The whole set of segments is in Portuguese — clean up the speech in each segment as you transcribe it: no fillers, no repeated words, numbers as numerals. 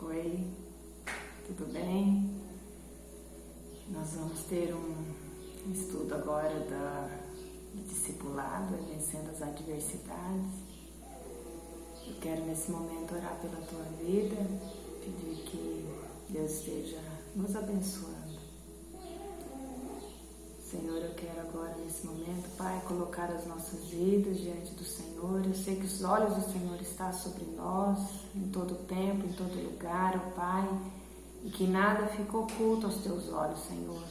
Oi, tudo bem? Nós vamos ter um estudo agora do discipulado, vencendo as adversidades. Eu quero nesse momento orar pela tua vida, pedir que Deus esteja nos abençoando. Senhor, eu quero agora nesse momento, Pai, colocar as nossas vidas diante do Senhor. Eu sei que os olhos do Senhor estão sobre nós, em todo tempo, em todo lugar, ó Pai, e que nada fica oculto aos teus olhos, Senhor.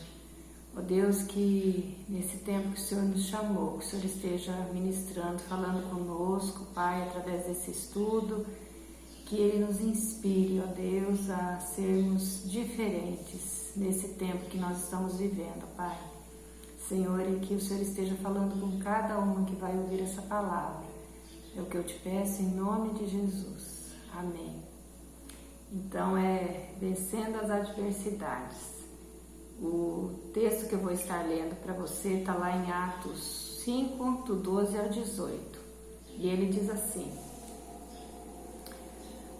Ó Deus, que nesse tempo que o Senhor nos chamou, que o Senhor esteja ministrando, falando conosco, Pai, através desse estudo, que Ele nos inspire, ó Deus, a sermos diferentes nesse tempo que nós estamos vivendo, Pai. Senhor, e que o Senhor esteja falando com cada uma que vai ouvir essa palavra. É o que eu te peço em nome de Jesus. Amém. Então, vencendo as adversidades. O texto que eu vou estar lendo para você está lá em Atos 5, do 12 ao 18. E ele diz assim: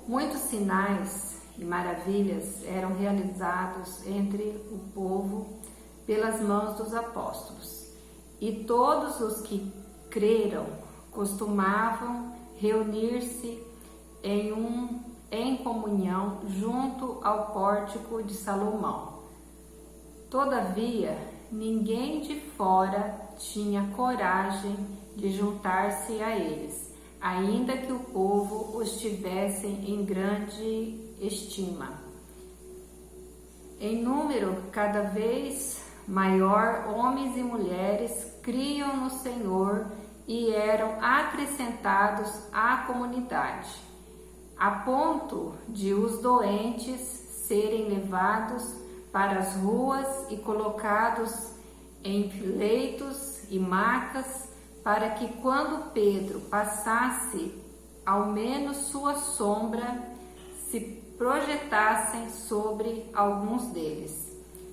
muitos sinais e maravilhas eram realizados entre o povo pelas mãos dos apóstolos, e todos os que creram costumavam reunir-se em comunhão junto ao pórtico de Salomão. Todavia, ninguém de fora tinha coragem de juntar-se a eles, ainda que o povo os tivesse em grande estima. Em número cada vez maior, homens e mulheres criam no Senhor e eram acrescentados à comunidade, a ponto de os doentes serem levados para as ruas e colocados em leitos e macas, para que quando Pedro passasse, ao menos sua sombra se projetassem sobre alguns deles.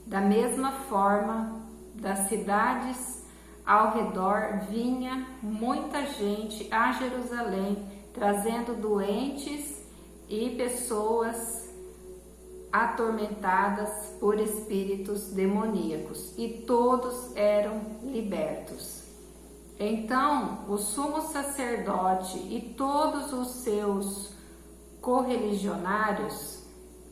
Da mesma forma, das cidades ao redor vinha muita gente a Jerusalém, trazendo doentes e pessoas atormentadas por espíritos demoníacos, e todos eram libertos. Então, o sumo sacerdote e todos os seus correligionários,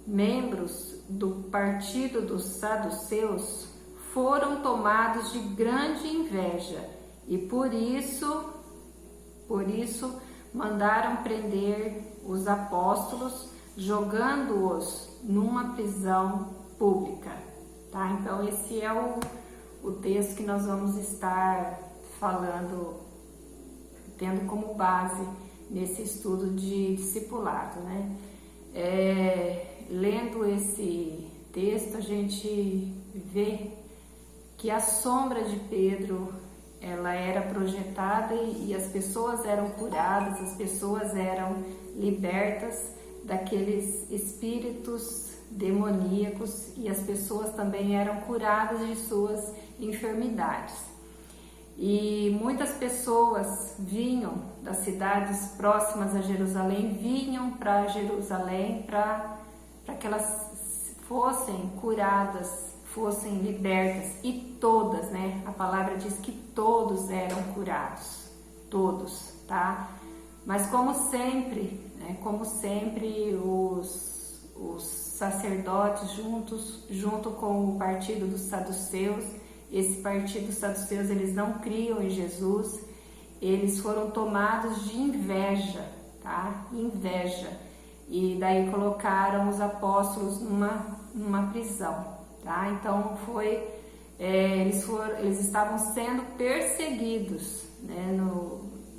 membros do partido dos saduceus, foram tomados de grande inveja e por isso mandaram prender os apóstolos, jogando-os numa prisão pública. Tá? Então esse é o texto que nós vamos estar falando, tendo como base nesse estudo de discipulado, né? Lendo esse texto, a gente vê que a sombra de Pedro, ela era projetada e as pessoas eram curadas, as pessoas eram libertas daqueles espíritos demoníacos, e as pessoas também eram curadas de suas enfermidades. E muitas pessoas vinham das cidades próximas a Jerusalém, vinham para Jerusalém para que elas fossem curadas, fossem libertas, e todas, né? A palavra diz que todos eram curados, todos, tá? Mas como sempre, os sacerdotes junto com o partido dos saduceus, esse partido dos saduceus, eles não criam em Jesus, eles foram tomados de inveja, tá? Inveja. E daí colocaram os apóstolos numa prisão, tá? Então eles estavam sendo perseguidos, né?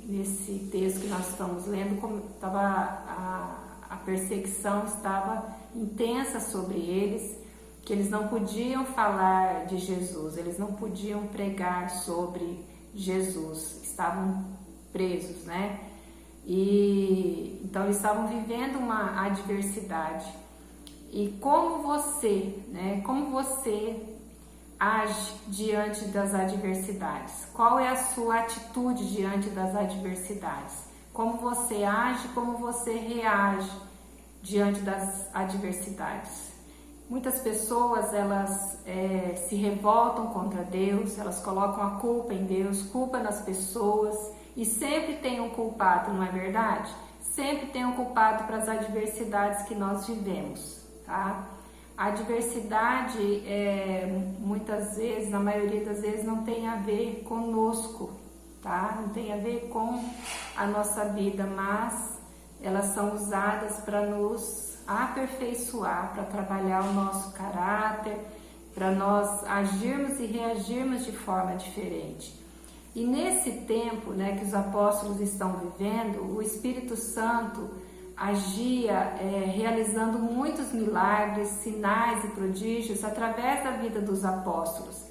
Nesse texto que nós estamos lendo, a perseguição estava intensa sobre eles, que eles não podiam falar de Jesus, eles não podiam pregar sobre Jesus, estavam presos, né? E então eles estavam vivendo uma adversidade. E como você age diante das adversidades? Qual é a sua atitude diante das adversidades? Como você age, como você reage diante das adversidades. Muitas pessoas, elas se revoltam contra Deus, elas colocam a culpa em Deus, culpa nas pessoas, e sempre tem um culpado, não é verdade? Sempre tem um culpado para as adversidades que nós vivemos, tá? A adversidade, muitas vezes, na maioria das vezes, não tem a ver conosco, tá? Não tem a ver com a nossa vida, mas elas são usadas para nos aperfeiçoar, para trabalhar o nosso caráter, para nós agirmos e reagirmos de forma diferente. E nesse tempo, né, que os apóstolos estão vivendo, o Espírito Santo agia realizando muitos milagres, sinais e prodígios através da vida dos apóstolos.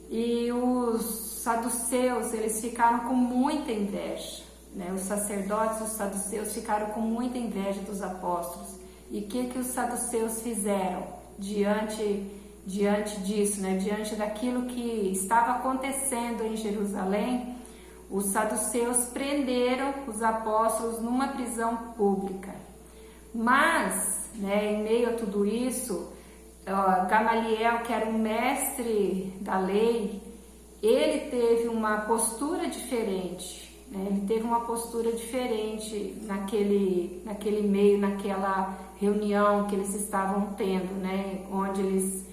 E os saduceus, eles ficaram com muita inveja, né? Os sacerdotes, os saduceus ficaram com muita inveja dos apóstolos. E o que os saduceus fizeram diante disso, né? Diante daquilo que estava acontecendo em Jerusalém? Os saduceus prenderam os apóstolos numa prisão pública. Mas, né, em meio a tudo isso, Gamaliel, que era um mestre da lei, ele teve uma postura diferente. Ele teve uma postura diferente naquele meio, naquela reunião que eles estavam tendo, né? Onde eles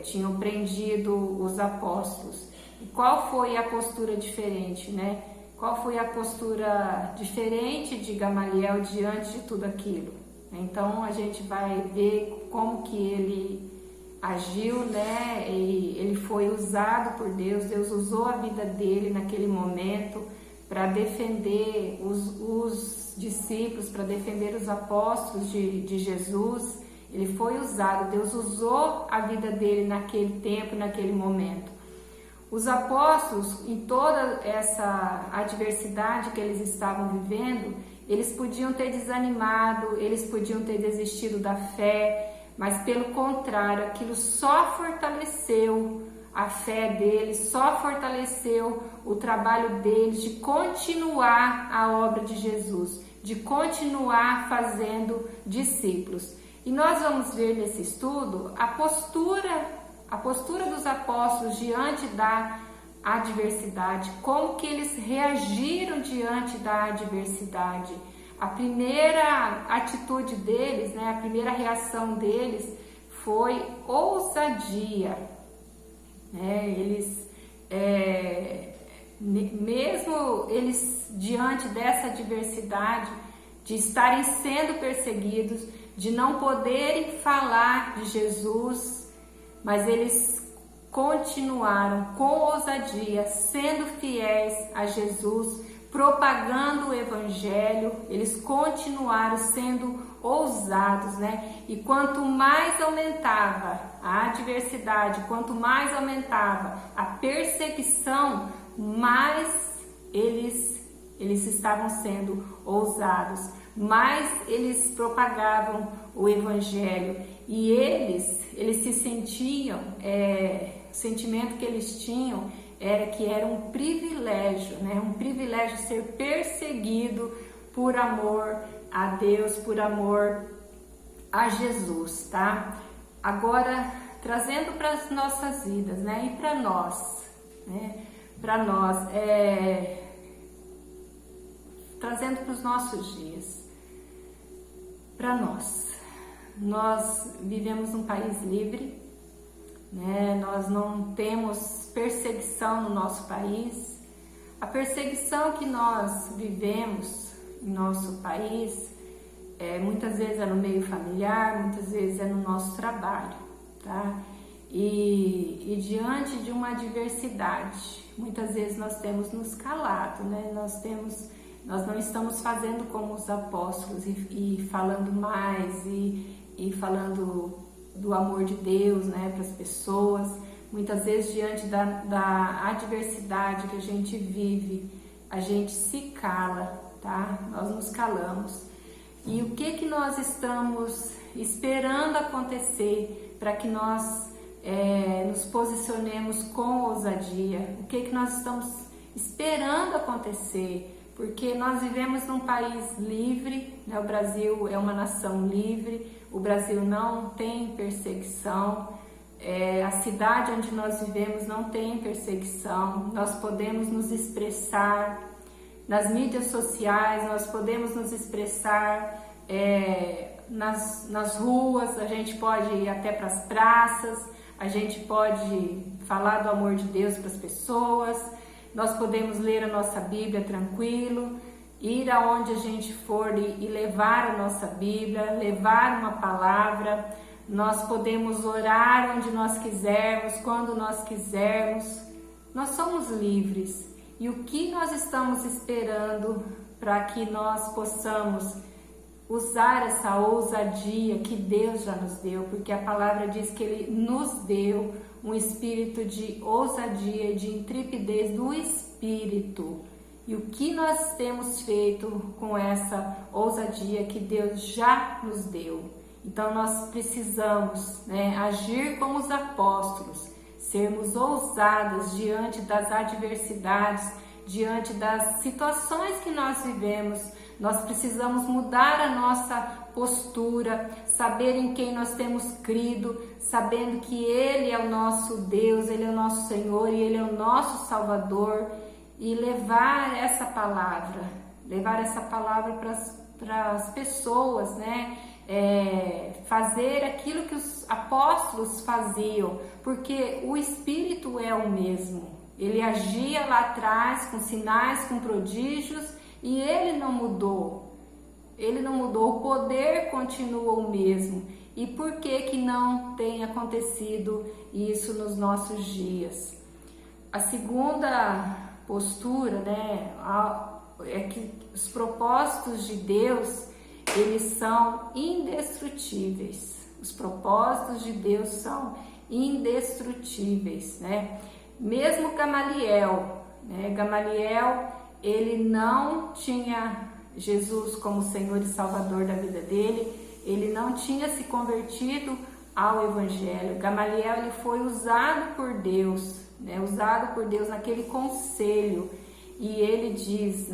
tinham prendido os apóstolos. E qual foi a postura diferente, né? Qual foi a postura diferente de Gamaliel diante de tudo aquilo? Então a gente vai ver como que ele agiu, né? E ele foi usado por Deus. Deus usou a vida dele naquele momento para defender os discípulos, para defender os apóstolos de Jesus. Ele foi usado, Deus usou a vida dele naquele tempo, naquele momento. Os apóstolos, em toda essa adversidade que eles estavam vivendo, eles podiam ter desanimado, eles podiam ter desistido da fé, mas pelo contrário, aquilo só fortaleceu a fé deles, só fortaleceu o trabalho deles de continuar a obra de Jesus, de continuar fazendo discípulos. E nós vamos ver nesse estudo a postura dos apóstolos diante da adversidade, como que eles reagiram diante da adversidade. A primeira atitude deles, né, a primeira reação deles foi ousadia. Mesmo eles diante dessa adversidade, de estarem sendo perseguidos, de não poderem falar de Jesus, mas eles continuaram com ousadia, sendo fiéis a Jesus, propagando o Evangelho. Eles continuaram sendo ousados, né? E quanto mais aumentava a adversidade, quanto mais aumentava a perseguição, mais eles estavam sendo ousados, mais eles propagavam o Evangelho. E eles se sentiam, o sentimento que eles tinham era que era um privilégio, né? Um privilégio ser perseguido por amor a Deus, por amor a Jesus, tá? Agora, trazendo para as nossas vidas, né? E para nós, né? Para nós, trazendo para os nossos dias, para nós vivemos um país livre, né? Nós não temos perseguição no nosso país. A perseguição que nós vivemos em nosso país, muitas vezes é no meio familiar, muitas vezes é no nosso trabalho, tá? E diante de uma adversidade, muitas vezes nós temos nos calado, né? Nós não estamos fazendo como os apóstolos e falando mais e falando do amor de Deus, né, para as pessoas. Muitas vezes diante da adversidade que a gente vive, a gente se cala, tá? Nós nos calamos. E o que nós estamos esperando acontecer para que nós nos posicionemos com ousadia? O que nós estamos esperando acontecer porque nós vivemos num país livre, né? O Brasil é uma nação livre, o Brasil não tem perseguição, a cidade onde nós vivemos não tem perseguição, nós podemos nos expressar nas mídias sociais, nós podemos nos expressar nas ruas, a gente pode ir até para as praças, a gente pode falar do amor de Deus para as pessoas, nós podemos ler a nossa Bíblia tranquilo, ir aonde a gente for e levar a nossa Bíblia, levar uma palavra, nós podemos orar onde nós quisermos, quando nós quisermos, nós somos livres. E o que nós estamos esperando para que nós possamos usar essa ousadia que Deus já nos deu? Porque a palavra diz que Ele nos deu um espírito de ousadia e de intrepidez do espírito. E o que nós temos feito com essa ousadia que Deus já nos deu? Então nós precisamos, agir como os apóstolos, sermos ousadas diante das adversidades, diante das situações que nós vivemos. Nós precisamos mudar a nossa postura, saber em quem nós temos crido, sabendo que Ele é o nosso Deus, Ele é o nosso Senhor e Ele é o nosso Salvador, e levar essa palavra para as pessoas, fazer aquilo que os apóstolos faziam, porque o Espírito é o mesmo. Ele agia lá atrás com sinais, com prodígios, e Ele não mudou. Ele não mudou, o poder continua o mesmo. E por que não tem acontecido isso nos nossos dias? A segunda postura, é que os propósitos de Deus, eles são indestrutíveis. Os propósitos de Deus são indestrutíveis, Mesmo Gamaliel, Gamaliel, ele não tinha Jesus como Senhor e Salvador da vida dele, ele não tinha se convertido ao Evangelho. Gamaliel, ele foi usado por Deus, naquele conselho, e ele diz,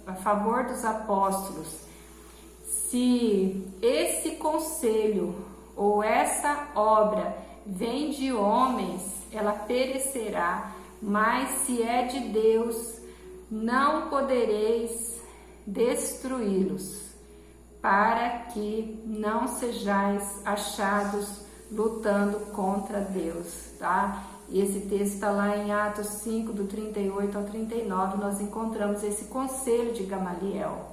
a favor dos apóstolos: se esse conselho ou essa obra vem de homens, ela perecerá, mas se é de Deus, não podereis destruí-los, para que não sejais achados lutando contra Deus, tá? E esse texto está lá em Atos 5, do 38 ao 39, nós encontramos esse conselho de Gamaliel.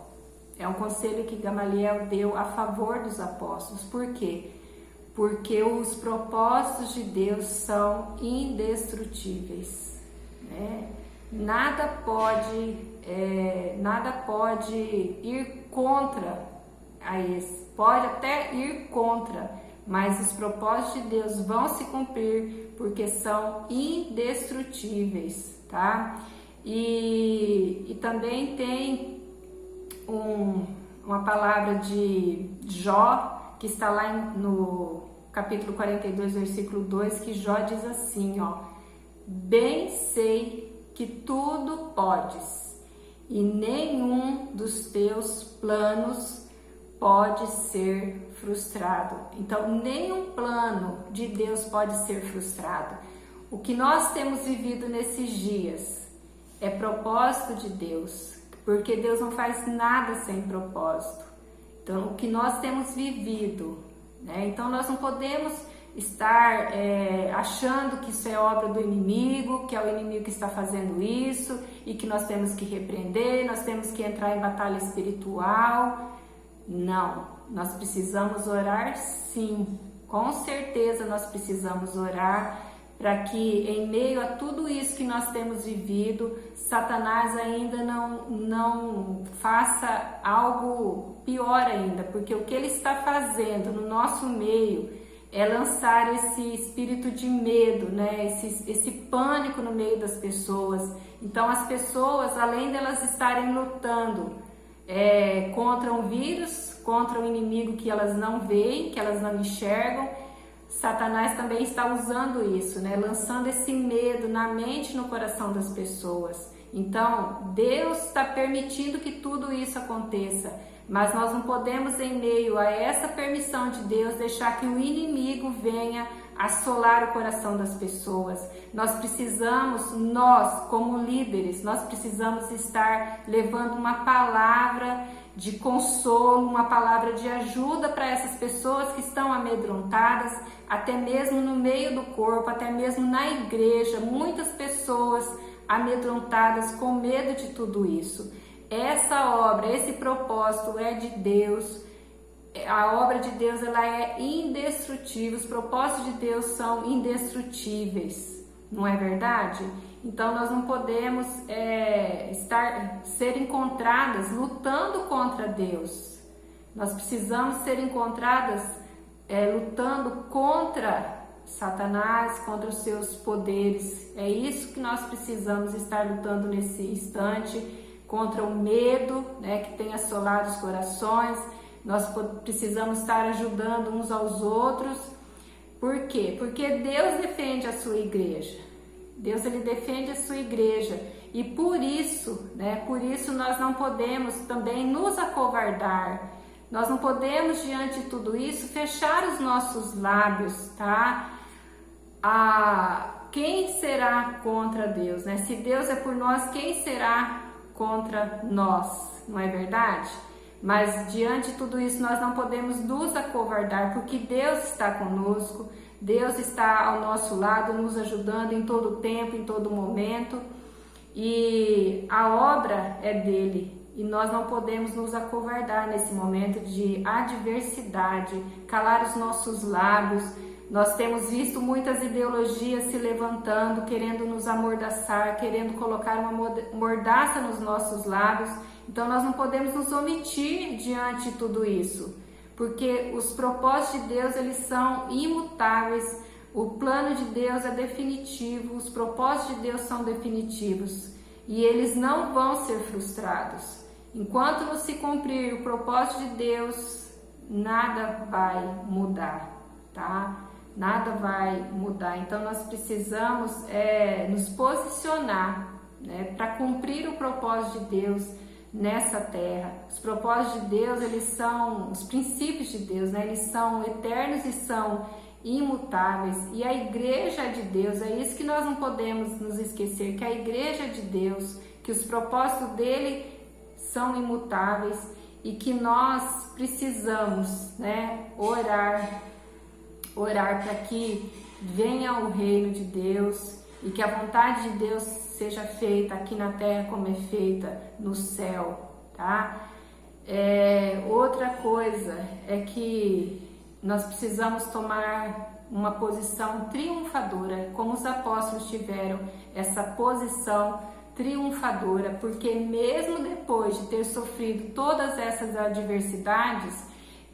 É um conselho que Gamaliel deu a favor dos apóstolos. Por quê? Porque os propósitos de Deus são indestrutíveis, Nada pode ir contra a esse. Pode até ir contra, mas os propósitos de Deus vão se cumprir, porque são indestrutíveis, tá? E também tem uma palavra de Jó, que está lá no capítulo 42, versículo 2, que Jó diz assim, bem sei que tudo podes, e nenhum dos teus planos pode ser frustrado. Então, nenhum plano de Deus pode ser frustrado. O que nós temos vivido nesses dias é propósito de Deus, porque Deus não faz nada sem propósito. Então, o que nós temos vivido, então nós não podemos estar achando que isso é obra do inimigo, que é o inimigo que está fazendo isso e que nós temos que repreender, nós temos que entrar em batalha espiritual. Não, nós precisamos orar sim, com certeza nós precisamos orar para que em meio a tudo isso que nós temos vivido, Satanás ainda não faça algo pior ainda, porque o que ele está fazendo no nosso meio é lançar esse espírito de medo, esse pânico no meio das pessoas. Então as pessoas, além delas estarem lutando contra um vírus, contra um inimigo que elas não veem, que elas não enxergam, Satanás também está usando isso, lançando esse medo na mente e no coração das pessoas. Então, Deus está permitindo que tudo isso aconteça, mas nós não podemos, em meio a essa permissão de Deus, deixar que o inimigo venha assolar o coração das pessoas. Nós como líderes, nós precisamos estar levando uma palavra de consolo, uma palavra de ajuda para essas pessoas que estão amedrontadas, até mesmo no meio do corpo, até mesmo na igreja, muitas pessoas amedrontadas com medo de tudo isso. Essa obra, esse propósito é de Deus. A obra de Deus, ela é indestrutível, os propósitos de Deus são indestrutíveis, não é verdade? Então nós não podemos ser encontradas lutando contra Deus. Nós precisamos ser encontradas lutando contra Satanás, contra os seus poderes. É isso que nós precisamos estar lutando nesse instante, contra o medo, né, que tem assolado os corações. Nós precisamos estar ajudando uns aos outros. Por quê? Porque Deus defende a sua igreja. Deus, ele defende a sua igreja. E por isso nós não podemos também nos acovardar. Nós não podemos, diante de tudo isso, fechar os nossos lábios, tá? Quem será contra Deus, né? Se Deus é por nós, quem será contra nós? Não é verdade? Mas diante de tudo isso nós não podemos nos acovardar, porque Deus está conosco, Deus está ao nosso lado, nos ajudando em todo tempo, em todo momento, e a obra é dele, e nós não podemos nos acovardar nesse momento de adversidade, calar os nossos lábios. Nós temos visto muitas ideologias se levantando, querendo nos amordaçar, querendo colocar uma mordaça nos nossos lábios. Então nós não podemos nos omitir diante de tudo isso, porque os propósitos de Deus, eles são imutáveis, o plano de Deus é definitivo, os propósitos de Deus são definitivos e eles não vão ser frustrados. Enquanto não se cumprir o propósito de Deus, nada vai mudar, tá? Nada vai mudar. Então nós precisamos nos posicionar, né, para cumprir o propósito de Deus nessa terra. Os propósitos de Deus, eles são os princípios de Deus, né? Eles são eternos e são imutáveis. E a igreja de Deus, é isso que nós não podemos nos esquecer, que a igreja de Deus, que os propósitos dele são imutáveis e que nós precisamos, né, orar para que venha o reino de Deus e que a vontade de Deus seja feita aqui na terra como é feita no céu, tá? Outra coisa é que nós precisamos tomar uma posição triunfadora, como os apóstolos tiveram essa posição triunfadora, porque mesmo depois de ter sofrido todas essas adversidades,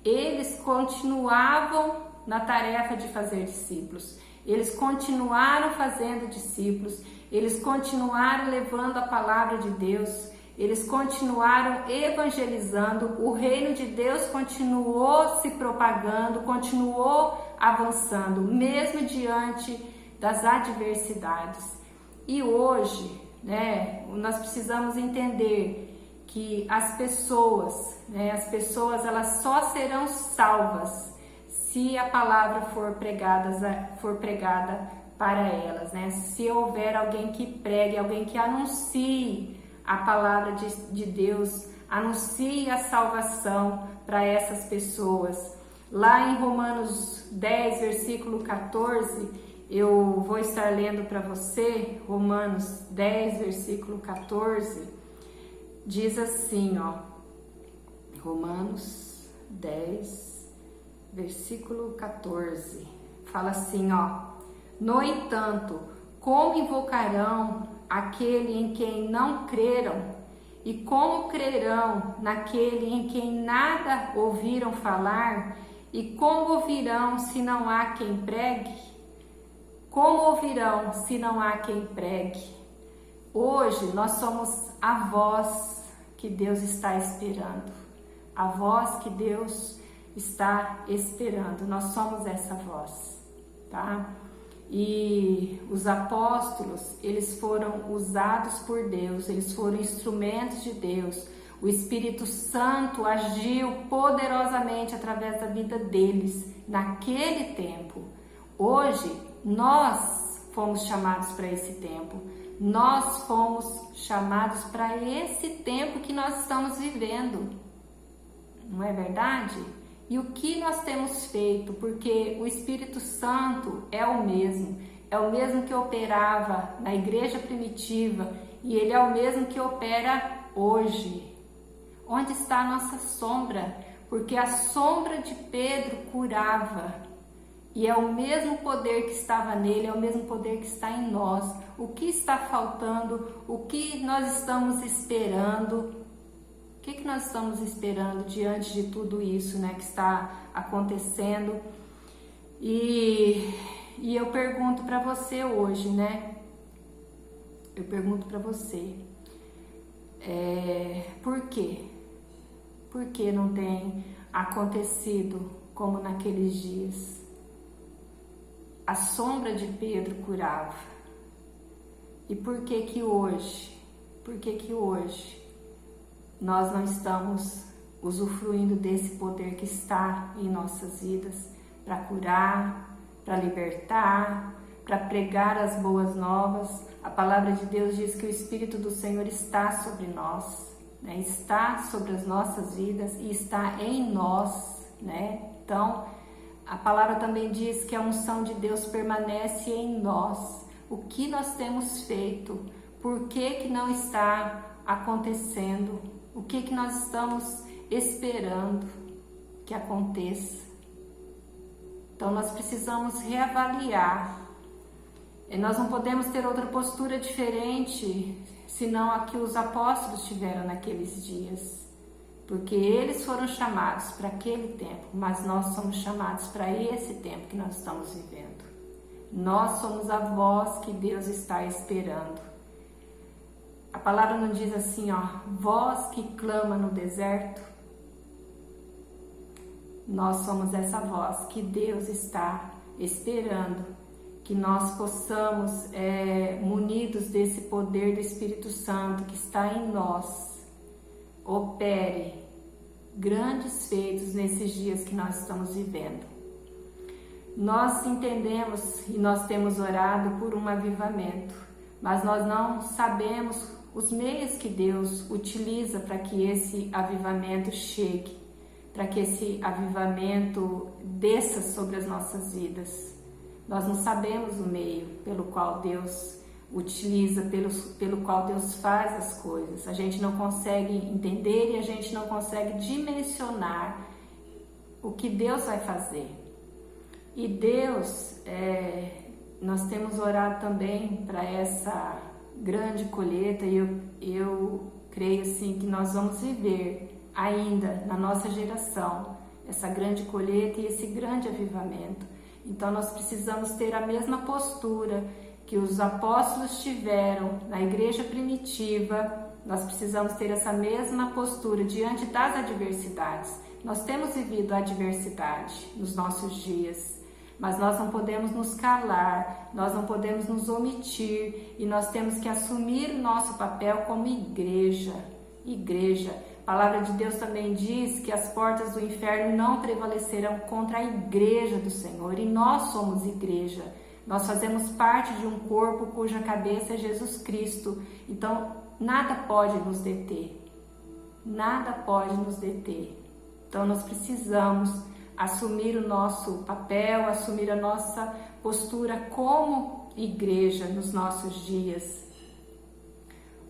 eles continuavam na tarefa de fazer discípulos. Eles continuaram fazendo discípulos, eles continuaram levando a palavra de Deus, eles continuaram evangelizando, o reino de Deus continuou se propagando, continuou avançando, mesmo diante das adversidades. E hoje, né, nós precisamos entender que as pessoas elas só serão salvas se a palavra for pregada para elas, né? Se houver alguém que pregue, alguém que anuncie a palavra de Deus, anuncie a salvação para essas pessoas. Lá em Romanos 10, versículo 14, eu vou estar lendo para você, Romanos 10, versículo 14, diz assim, ó, Romanos 10, versículo 14, fala assim, ó: no entanto, como invocarão aquele em quem não creram? E como crerão naquele em quem nada ouviram falar? E como ouvirão se não há quem pregue? Como ouvirão se não há quem pregue? Hoje nós somos a voz que Deus está esperando, a voz que Deus está esperando. Nós somos essa voz, tá? E os apóstolos, eles foram usados por Deus, eles foram instrumentos de Deus. O Espírito Santo agiu poderosamente através da vida deles naquele tempo. Hoje, nós fomos chamados para esse tempo. Nós fomos chamados para esse tempo que nós estamos vivendo. Não é verdade? E o que nós temos feito? Porque o Espírito Santo é o mesmo que operava na igreja primitiva e ele é o mesmo que opera hoje. Onde está a nossa sombra? Porque a sombra de Pedro curava. E é o mesmo poder que estava nele, é o mesmo poder que está em nós. O que está faltando? O que nós estamos esperando? O que nós estamos esperando diante de tudo isso, né, que está acontecendo? E eu pergunto para você hoje, né? Eu pergunto para você, por quê? Por que não tem acontecido como naqueles dias? A sombra de Pedro curava. E por que que hoje? Por que que hoje nós não estamos usufruindo desse poder que está em nossas vidas para curar, para libertar, para pregar as boas novas? A palavra de Deus diz que o Espírito do Senhor está sobre nós, né? Está sobre as nossas vidas e está em nós, né? Então, a palavra também diz que a unção de Deus permanece em nós. O que nós temos feito? Por que não está acontecendo? O que nós estamos esperando que aconteça? Então nós precisamos reavaliar. E nós não podemos ter outra postura diferente senão a que os apóstolos tiveram naqueles dias. Porque eles foram chamados para aquele tempo, mas nós somos chamados para esse tempo que nós estamos vivendo. Nós somos a voz que Deus está esperando. A palavra não diz assim, voz que clama no deserto. Nós somos essa voz que Deus está esperando, que nós possamos, munidos desse poder do Espírito Santo que está em nós, opere grandes feitos nesses dias que nós estamos vivendo. Nós entendemos e nós temos orado por um avivamento, mas nós não sabemos os meios que Deus utiliza para que esse avivamento chegue, para que esse avivamento desça sobre as nossas vidas. Nós não sabemos o meio pelo qual Deus utiliza, pelo qual Deus faz as coisas. A gente não consegue entender e a gente não consegue dimensionar o que Deus vai fazer. E Deus, nós temos orado também para essa grande colheita e eu creio assim que nós vamos viver ainda na nossa geração essa grande colheita e esse grande avivamento. Então nós precisamos ter a mesma postura que os apóstolos tiveram na igreja primitiva. Nós precisamos ter essa mesma postura diante das adversidades. Nós temos vivido a adversidade nos nossos dias, mas nós não podemos nos calar, nós não podemos nos omitir e nós temos que assumir o nosso papel como igreja. A palavra de Deus também diz que as portas do inferno não prevalecerão contra a igreja do Senhor, e nós somos igreja. Nós fazemos parte de um corpo cuja cabeça é Jesus Cristo. Então, nada pode nos deter. Nada pode nos deter. Então, nós precisamos assumir o nosso papel, assumir a nossa postura como igreja nos nossos dias.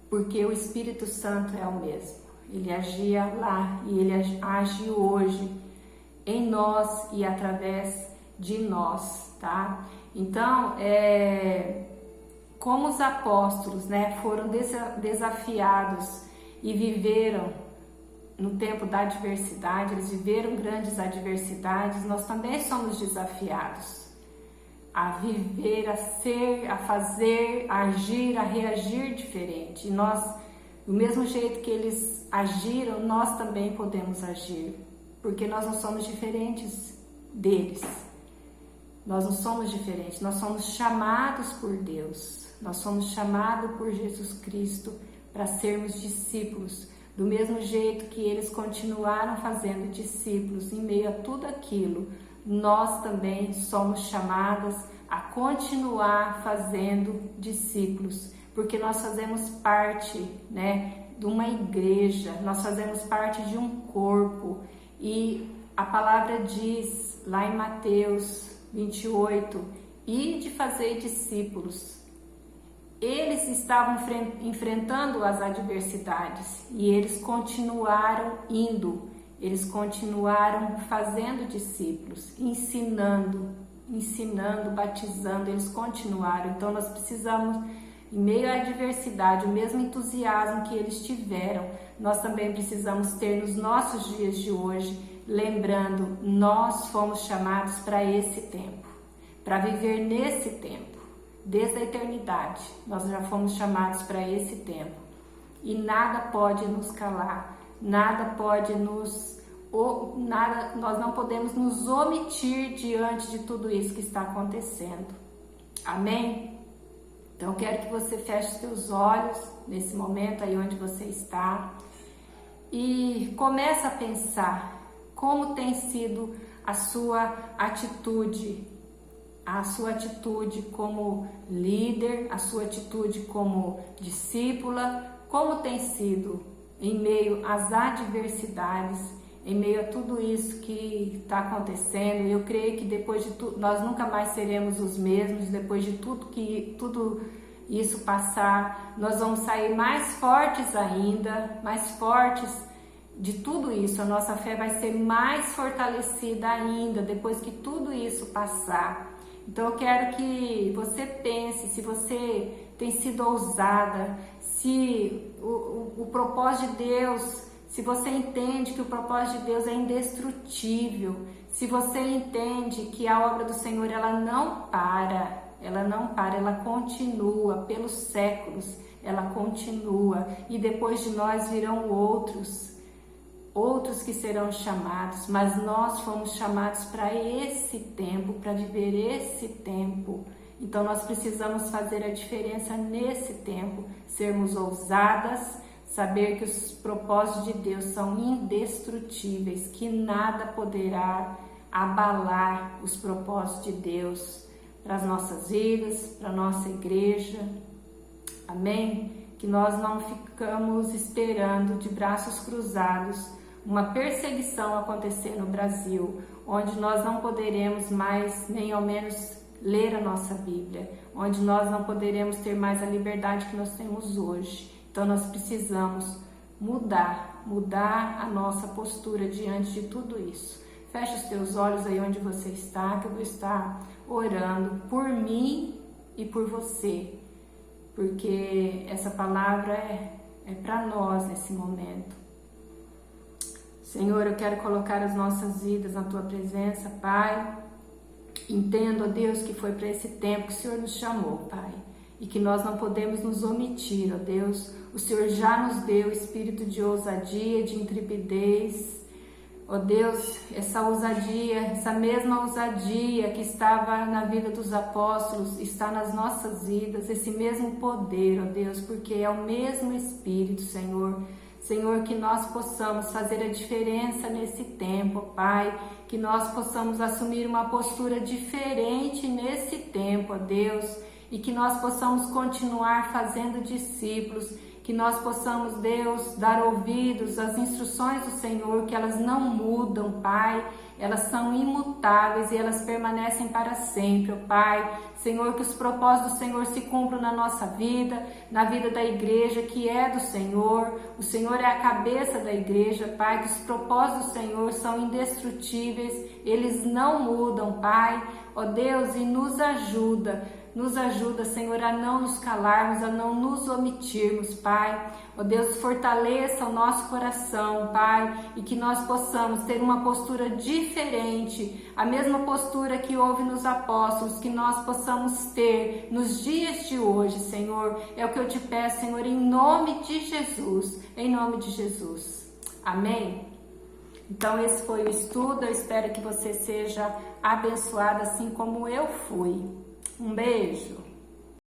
Porque o Espírito Santo é o mesmo. Ele agia lá e ele age hoje em nós e através de nós, tá? Então, como os apóstolos, né, foram desafiados e viveram no tempo da adversidade, eles viveram grandes adversidades, nós também somos desafiados a viver, a ser, a fazer, a agir, a reagir diferente. E nós, do mesmo jeito que eles agiram, nós também podemos agir, porque nós não somos diferentes deles. Nós não somos diferentes, nós somos chamados por Deus, nós somos chamados por Jesus Cristo para sermos discípulos, do mesmo jeito que eles continuaram fazendo discípulos em meio a tudo aquilo. Nós também somos chamadas a continuar fazendo discípulos, porque nós fazemos parte, de uma igreja, nós fazemos parte de um corpo, e a palavra diz lá em Mateus 28, e de fazer discípulos. Eles estavam enfrentando as adversidades e eles continuaram indo, eles continuaram fazendo discípulos, ensinando, batizando, eles continuaram. Então nós precisamos, em meio à adversidade, o mesmo entusiasmo que eles tiveram, nós também precisamos ter nos nossos dias de hoje, lembrando, nós fomos chamados para esse tempo, para viver nesse tempo. Desde a eternidade, nós já fomos chamados para esse tempo. E nada pode nos calar, nós não podemos nos omitir diante de tudo isso que está acontecendo. Amém? Então eu quero que você feche os seus olhos nesse momento aí onde você está e comece a pensar como tem sido a sua atitude como líder, a sua atitude como discípula, como tem sido em meio às adversidades, em meio a tudo isso que está acontecendo. Eu creio que depois de tudo, nós nunca mais seremos os mesmos, depois de tudo isso passar, nós vamos sair mais fortes ainda, mais fortes de tudo isso, a nossa fé vai ser mais fortalecida ainda depois que tudo isso passar. Então eu quero que você pense se você tem sido ousada, se o propósito de Deus, se você entende que o propósito de Deus é indestrutível, se você entende que a obra do Senhor ela não para, ela continua pelos séculos, ela continua, e depois de nós virão outros que serão chamados, mas nós fomos chamados para esse tempo, para viver esse tempo. Então nós precisamos fazer a diferença nesse tempo, sermos ousadas, saber que os propósitos de Deus são indestrutíveis, que nada poderá abalar os propósitos de Deus para as nossas vidas, para a nossa igreja. Amém? Que nós não ficamos esperando de braços cruzados uma perseguição acontecer no Brasil, onde nós não poderemos mais, nem ao menos, ler a nossa Bíblia, onde nós não poderemos ter mais a liberdade que nós temos hoje. Então nós precisamos mudar a nossa postura diante de tudo isso. Feche os teus olhos aí onde você está, que eu vou estar orando por mim e por você, porque essa palavra é para nós nesse momento. Senhor, eu quero colocar as nossas vidas na Tua presença, Pai. Entendo, ó Deus, que foi para esse tempo que o Senhor nos chamou, Pai, e que nós não podemos nos omitir, ó Deus. O Senhor já nos deu espírito de ousadia, de intrepidez, ó Deus, essa ousadia, essa mesma ousadia que estava na vida dos apóstolos, está nas nossas vidas, esse mesmo poder, ó Deus, porque é o mesmo Espírito, Senhor. Senhor, que nós possamos fazer a diferença nesse tempo, Pai, que nós possamos assumir uma postura diferente nesse tempo, ó Deus, e que nós possamos continuar fazendo discípulos, que nós possamos, Deus, dar ouvidos às instruções do Senhor, que elas não mudam, Pai, elas são imutáveis e elas permanecem para sempre, ó Pai. Senhor, que os propósitos do Senhor se cumpram na nossa vida, na vida da igreja que é do Senhor. O Senhor é a cabeça da igreja, Pai, que os propósitos do Senhor são indestrutíveis, eles não mudam, Pai. Ó Deus, e nos ajuda, Senhor, a não nos calarmos, a não nos omitirmos, Pai. Ó Deus, fortaleça o nosso coração, Pai, e que nós possamos ter uma postura diferente, a mesma postura que houve nos apóstolos, que nós possamos ter nos dias de hoje, Senhor. É o que eu te peço, Senhor, em nome de Jesus, em nome de Jesus. Amém? Então esse foi o estudo, eu espero que você seja abençoada assim como eu fui. Um beijo!